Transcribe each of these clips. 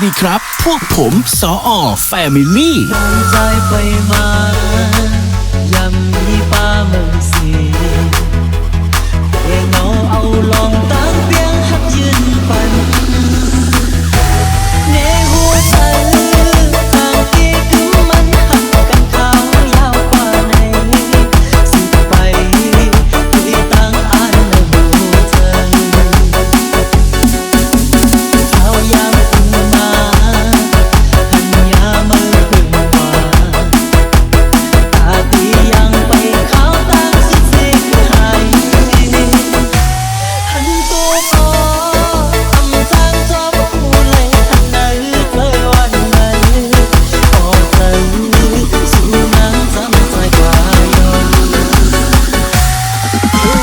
ดีครับพวกผมสอแฟมิลี่ใจไปมายำมีป้าเมืองสีเองเอาลองตั้งเปียงหักยืนปันในหัวใจทางที่คือมันหักกันเท้ายาวกว่าในสิไปที่ตั้งอันในหัวใจเท้ายามอุ่นมาหันยามือพึ่งว่าตาที่ยังไปเข้าตั้งสุดเสียหายหันตัวพอทำทางจอบผู้เลยหันนั้นเลยวันนั้นออกใจสู่น้ำจำใจกว่าย้อนไ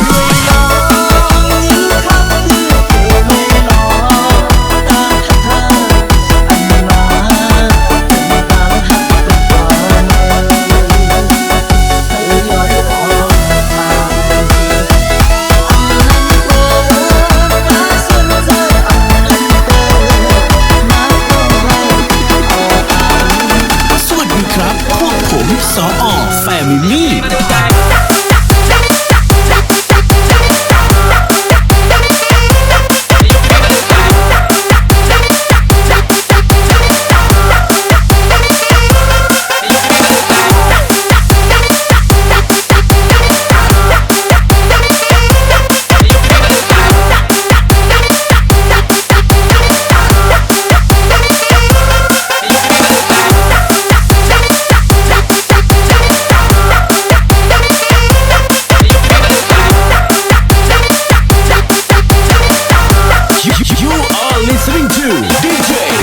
ม่ลองยิ่งคำคือไม่ลองตาท่าอันมาตามหักเป็นความให้ย้อนออกมาสวัสดีครับพวกผมสอแฟมิลี่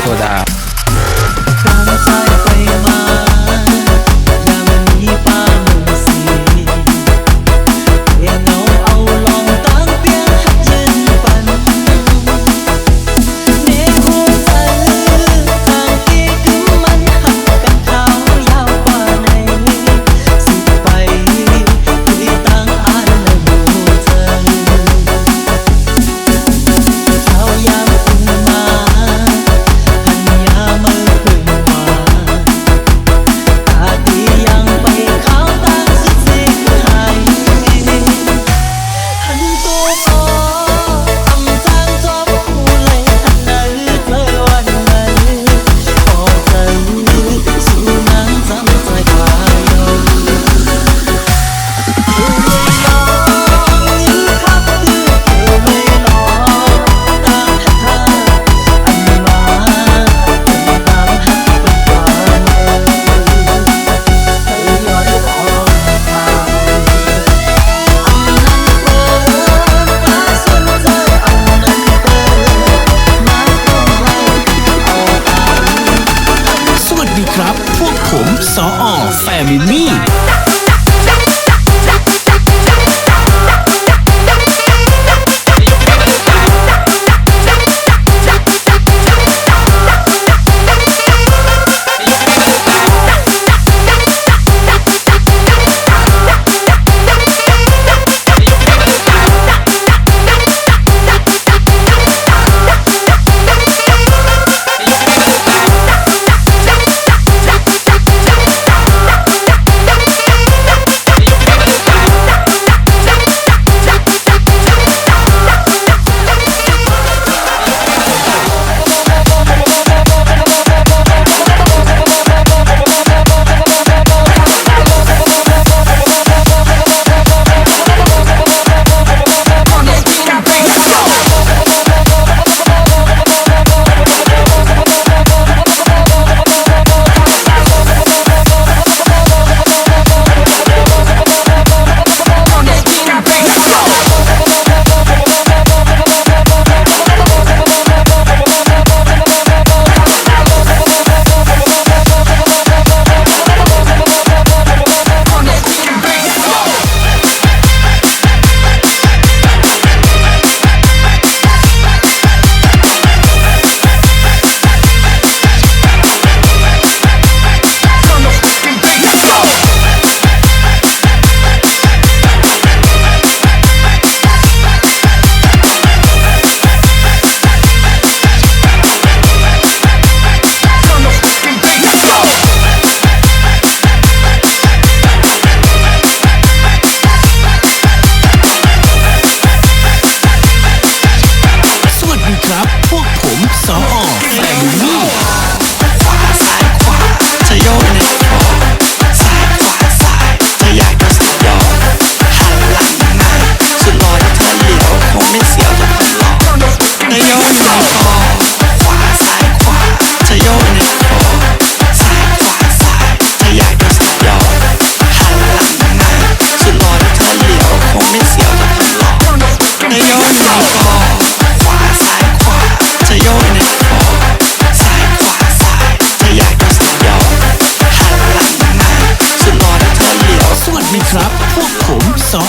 โซดาตามใจไปมาอย่ามันมีป้าเมืองสีเองเอาลองตั้งเปียงหักยืนปันในหัวใจทางที่คือมันหักกันเท้ายาวกว่าในสิไปที่ตั้งอันในหัวใจเท้ายามอุ่นมาหันยามือพึ่งว่าตาที่ยังไปเข้าตั้งสุดเสียหายหันตัวพอทำทางจอบผู้เลยหันนั้นเลยวันนั้นออกใจสู่น้ำจำใจกว่าย้อนไม่ลองยิ่งคำคือไม่ลองตามท่าอันมาตามหักเป็นความให้ย้อนออกมาฟ้าสนใจเอานั้นเกิดมาก็ให้เอาอ่าน สวัสดีครับพวกผมสอแฟมิลี่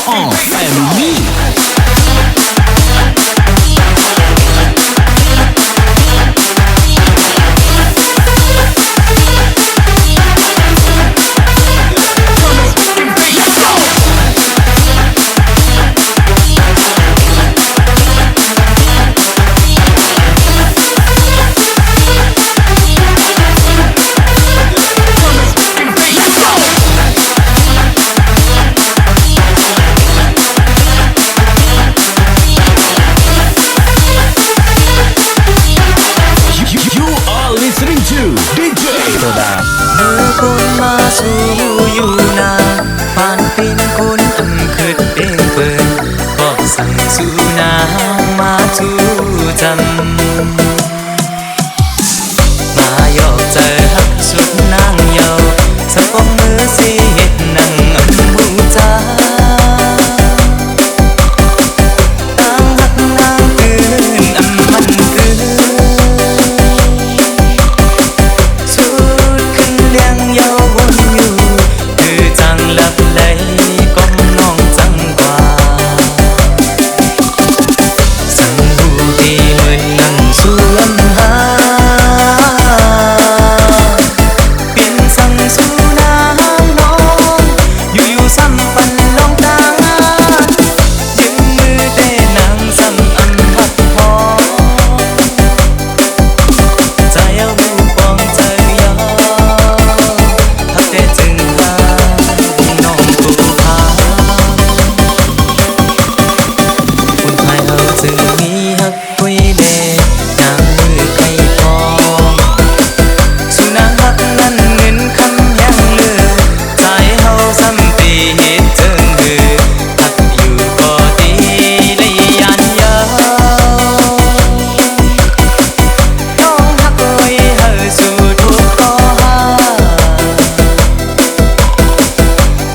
อแฟมิลี่ You are listening to DJ โซดาเธอคนมาสู่อยู่นาปานเป็นคนอันเคิดเด้งเปินก็สั่งสู่นางมาจูจันมาหยอกเจอฮักสุดนางเยาสักองมือสิเฮ็ดนั่งอันมูจานางฮักนางคืนอันมันคือสุดขึ้นเลี้ยงเยาวนอยู่คือจังหลับไหลก้มน้องจังกว่าสั่งหูตีเหมือนนั่งสวนหาเป็นสั่งสู่นางน้องอยู่ๆซ้ำปันลองตายึงมือเต้นางซ้ำอันหักพอใจเอาหูปองใจยอฮักแต่จึงว่าน้องผู้พาคนไทยเราจึงมีฮักคุยเล่นางมือไข่ทองสู่นางฮักนั้นเงินคำยังเลือใจเฮาซ้ำตีเหตุเจิงเดือฮักอยู่ก็ดีและยันยาวน้องฮักไว้เฮาสู่ทุกข้อหา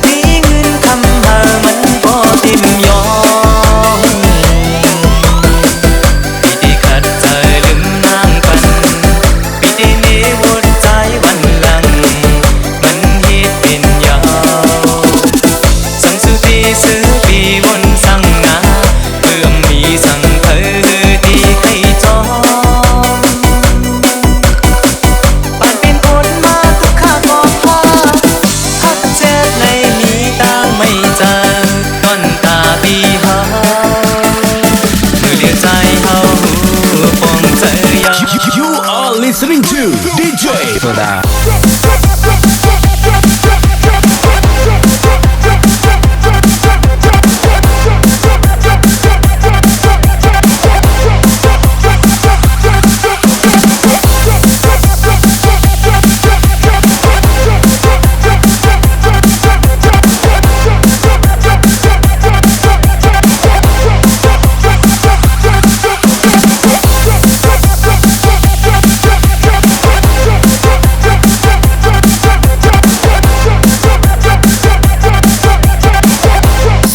นี่เงินคำเฮามันบ่ทิ่มยอมปีที่ขัดใจลืมนางปันปีที่นี้หมดใจวันหลังมันเฮ็ดเป็นยาวสั่งสุตีซื้อปีวนสั่งนาเพื่อมีสั่งเธอที่ใครจอมปานเป็นคนมาทุกข้าก็พาฮักเจ็บในนี้ตาไม่เจอก้อนตาพี่เฮามือเดียวใจเฮาปองใจยาว You are listening to DJ โซดา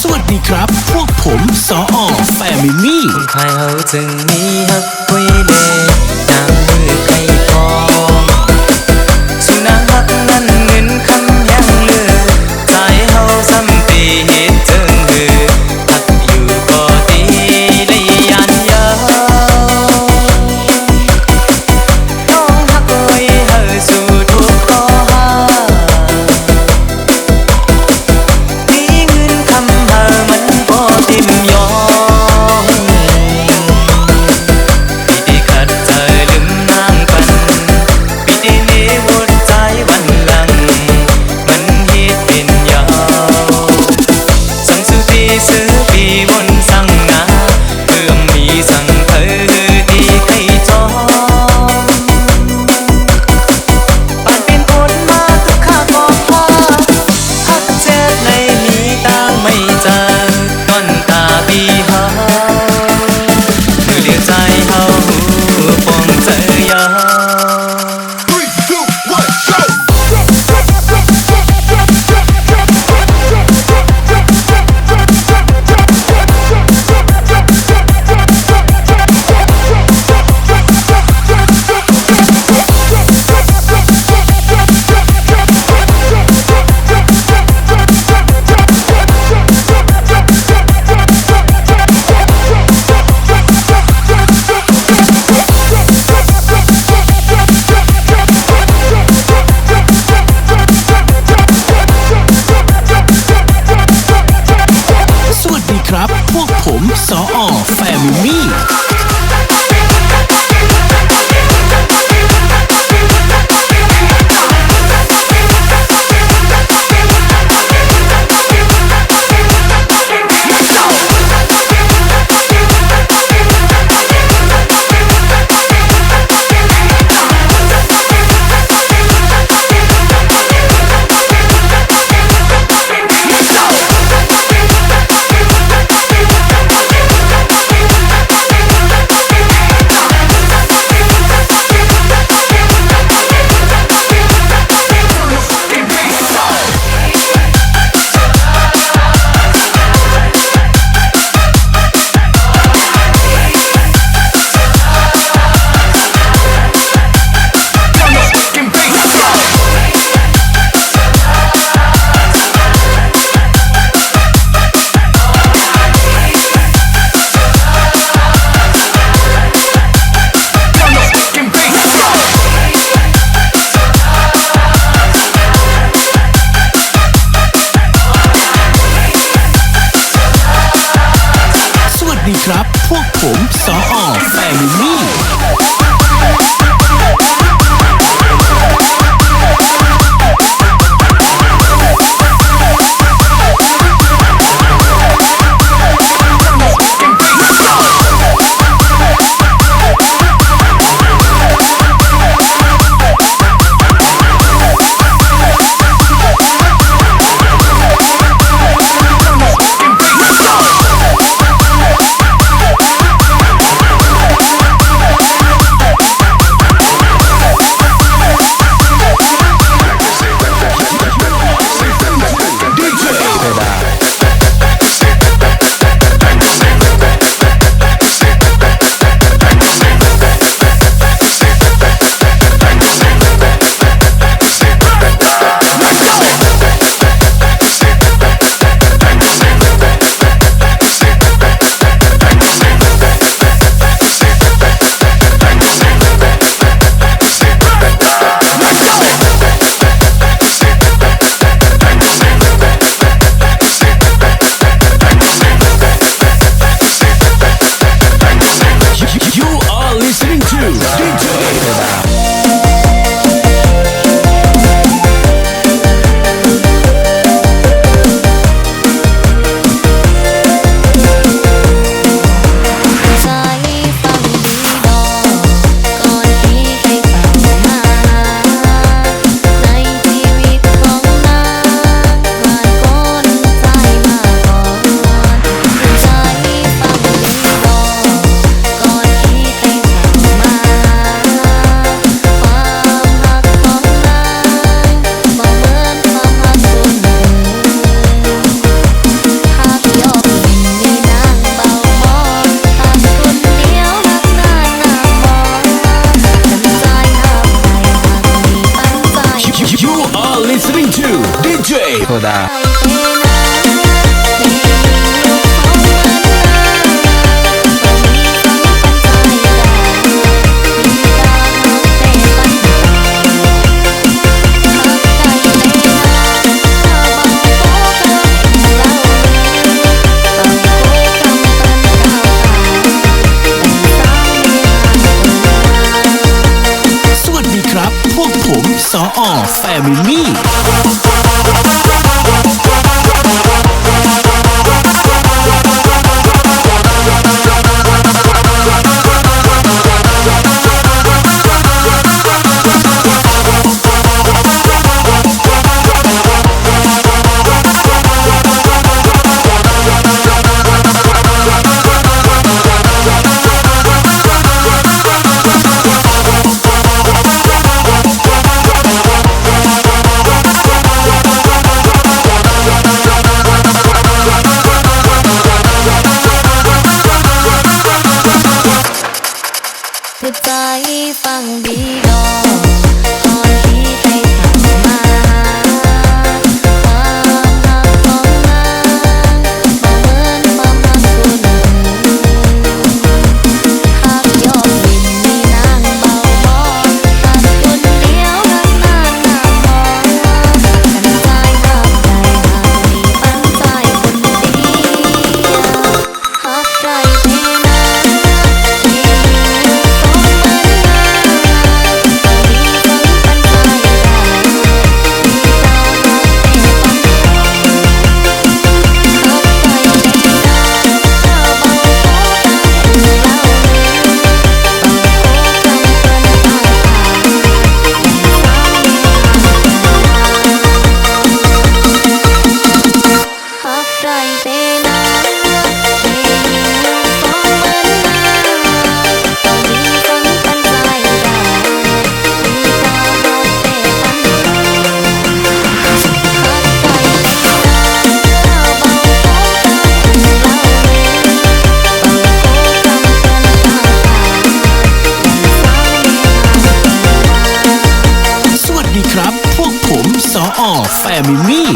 สวัสดีครับ พวกผมสอแฟมิลี่ คนไทยเฮาจึงมีฮักคุยเล่นางมือไข่ทองสู่นางฮักนั้นเงินคำยังเลือใจเฮาซ้ำตีเหตุเจิงเดือฮักอยู่ก็ดีและยันยาวน้องฮักไว้เฮาสู่ทุกข้อหานี่เงินคำเฮามันบ่ทิ่มยอม ดีเจโซดาพวกผมสอแฟมิลี่ใจฟังดีดอกตอนที่ให้ทำมาความหักของนางบ่เหมือนความหักคนหักยอมดินมีนางเบาบอหักคนเดียวหักนางงามมองกันใจหักใจหักมีปันใจคนเดียวหักใจเทนา แฟมิลี่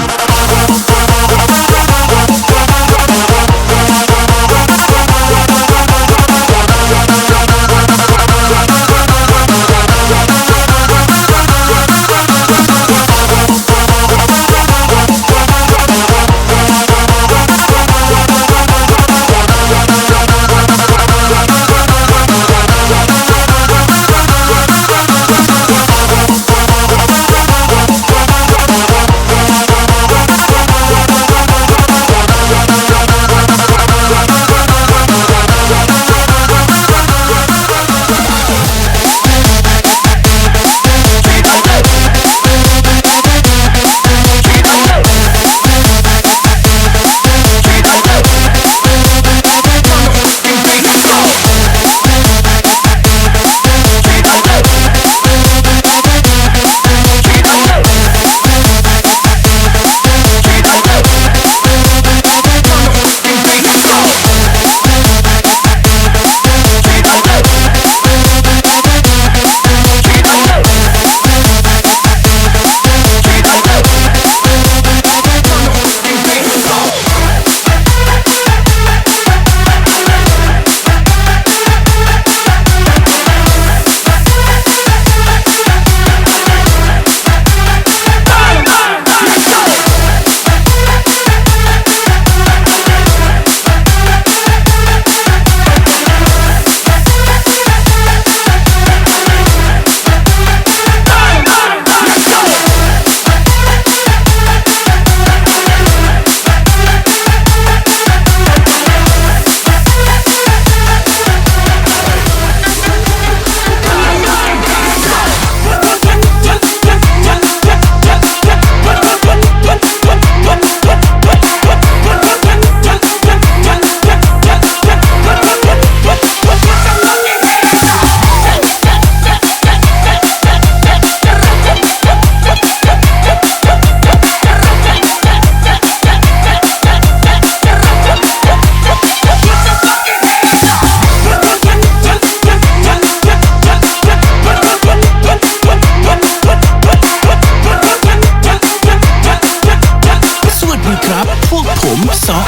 สอ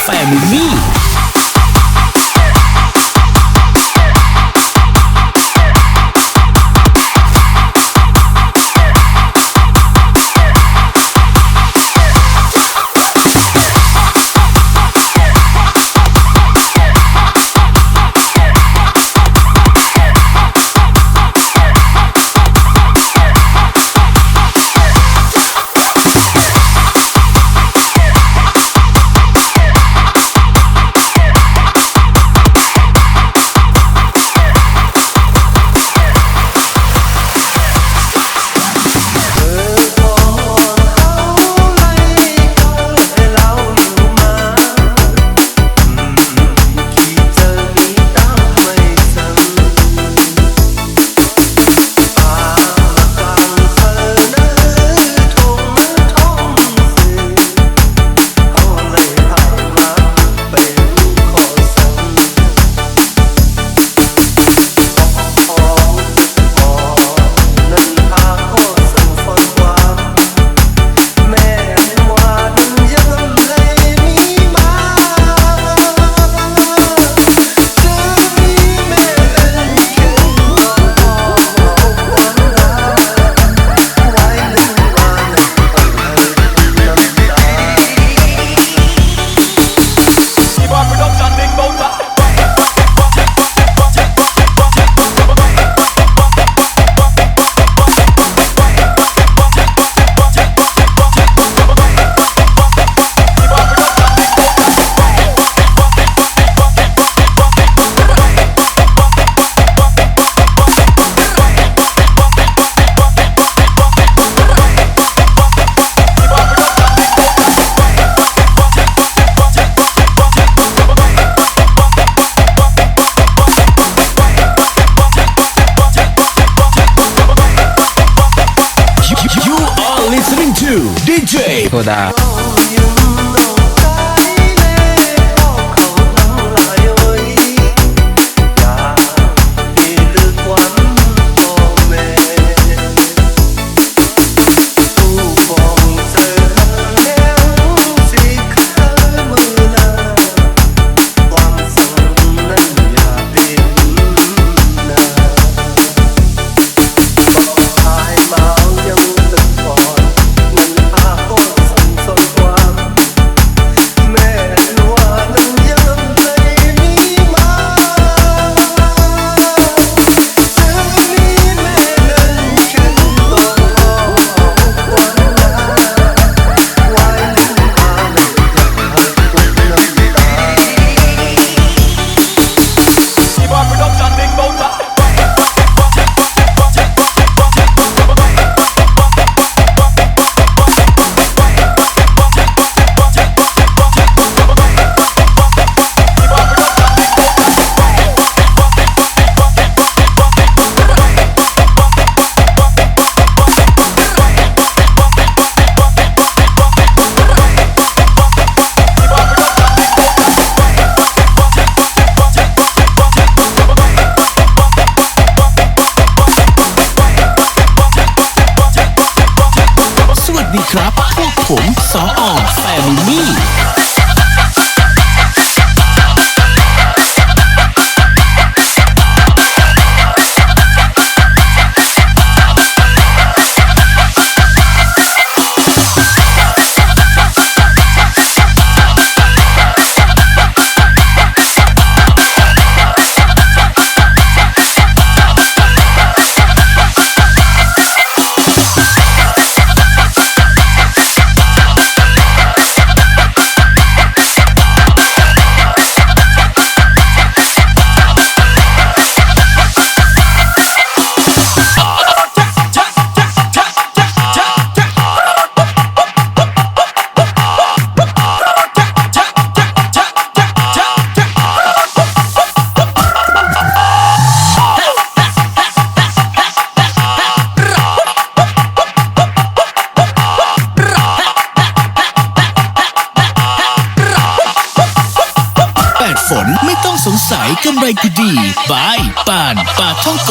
แฟมิลี่ DJ โซดาดีครับพวกผมสอแฟมิลี่ฝนไม่ต้องสงสัยกำไรคือดีบายป่านปลาท่องโก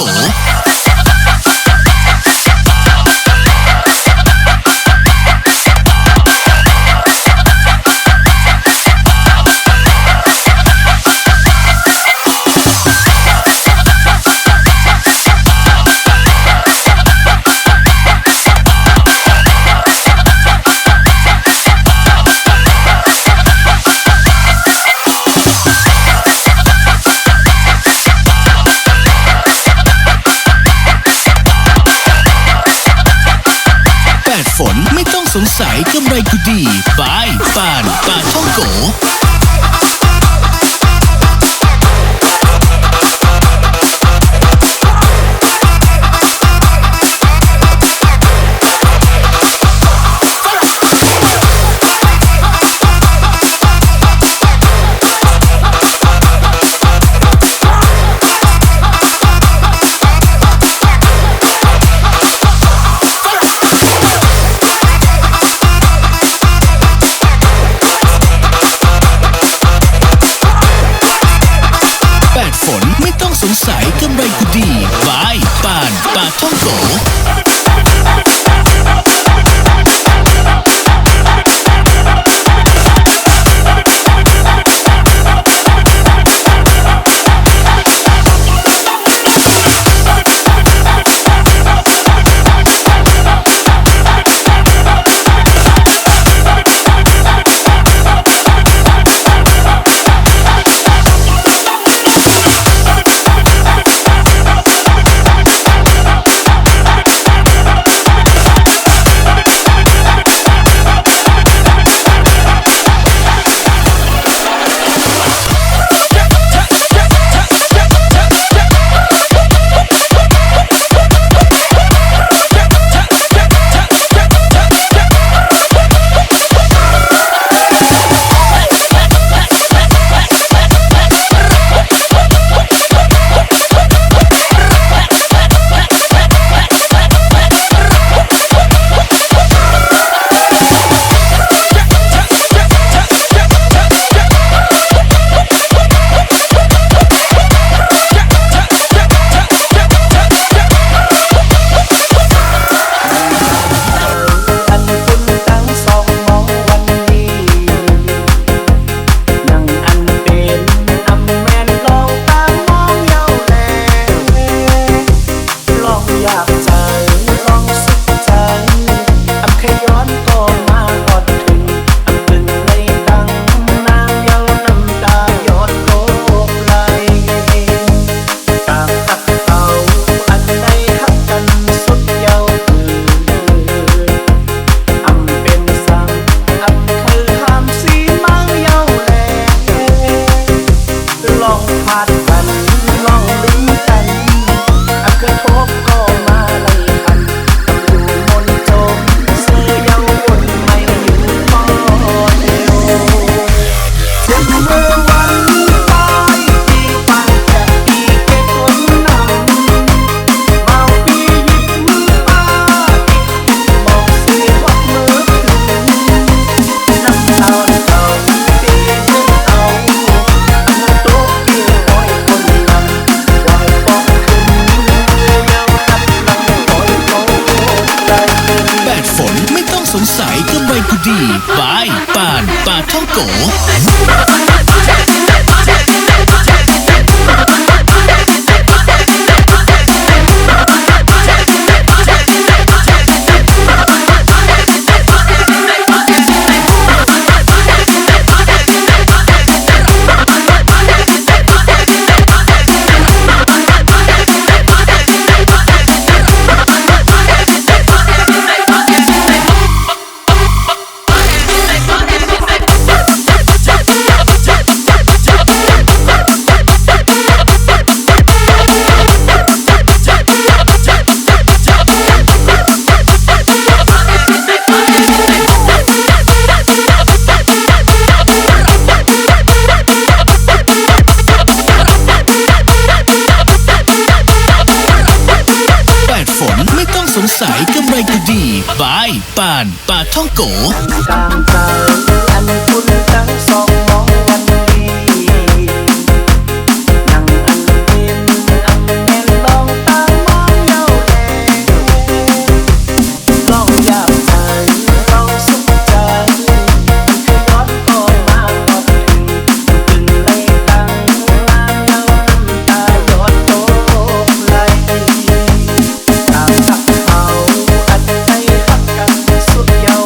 กำไรก็ดีบายป่านปลาท่องโกฝนไม่ต้องสงสัยกำไรก็ดีบายป่านปลาท่องโกสงสัยกำไรก็ดีบายป่านปลาท่องโกสงสัยกำไรก็ดีบายป่านปลาท่องโกตามใจอันคุณทั้งสองมองวันนี้นั่งอันเป็นอันแม่นลองตามมองเย้าแลลองอยากใจลองสุขใจมันเคยย้อนก็มาพอถึงตึงเลยตั้งนานเย้าน้ำตาหยดตกไหลตามสักเขาอันใจฮักกันสุดเย้า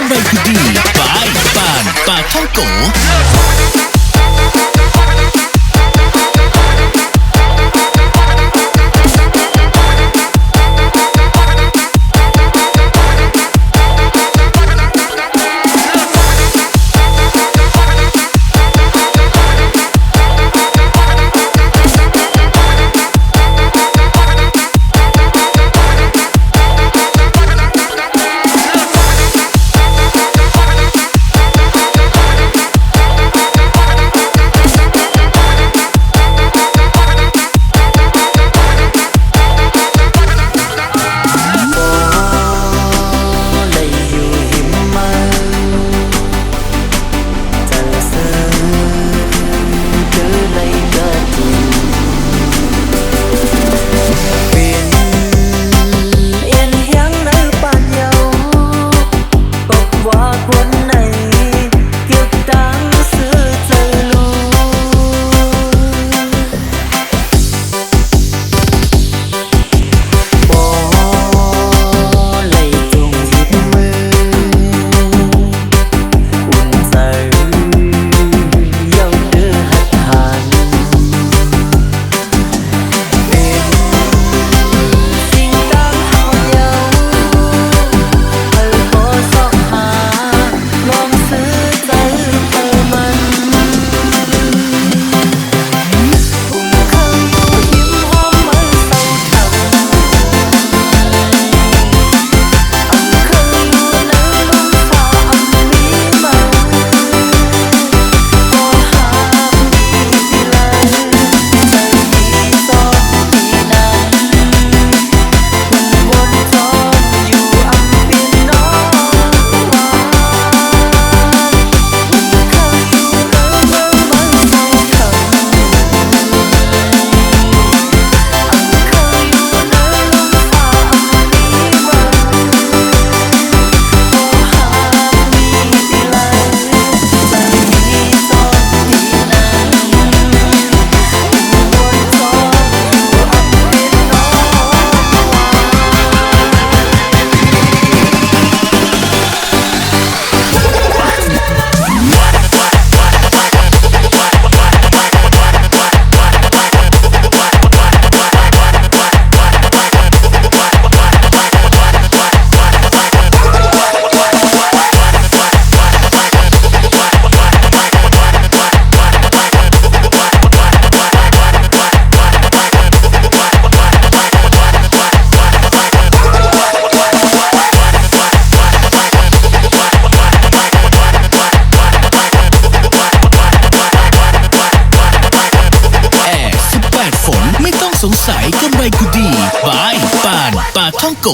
ำไรคือดีบายป่านปลาท่องโกสงสัยกำไรคือดีบายป่านปลาท่องโก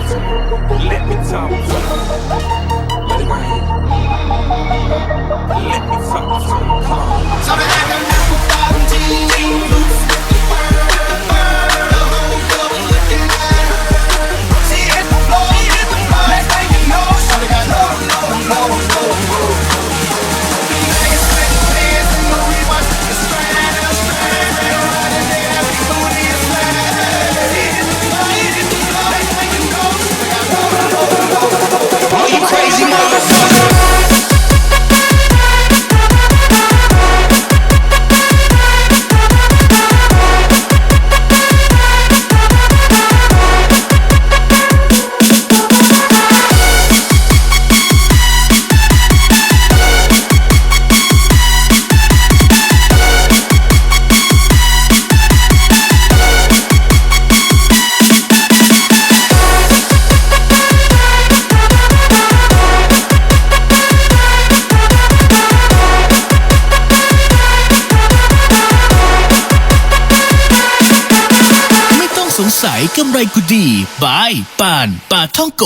Let me talk to you. Let it rain. Let me talk to you. Come on. So they had a little party, loose with the world. The whole club was looking at her. She hit the floor, next thing you know, so they got no. Legs split, hands in the rewind, the strand, running in every booty is flat. She hit the floor, next thing you know, they got no. Oh, you crazy motherfucker.ไม่ต้องสงสัยกำไรกูดีบายป่านปลาท่องโก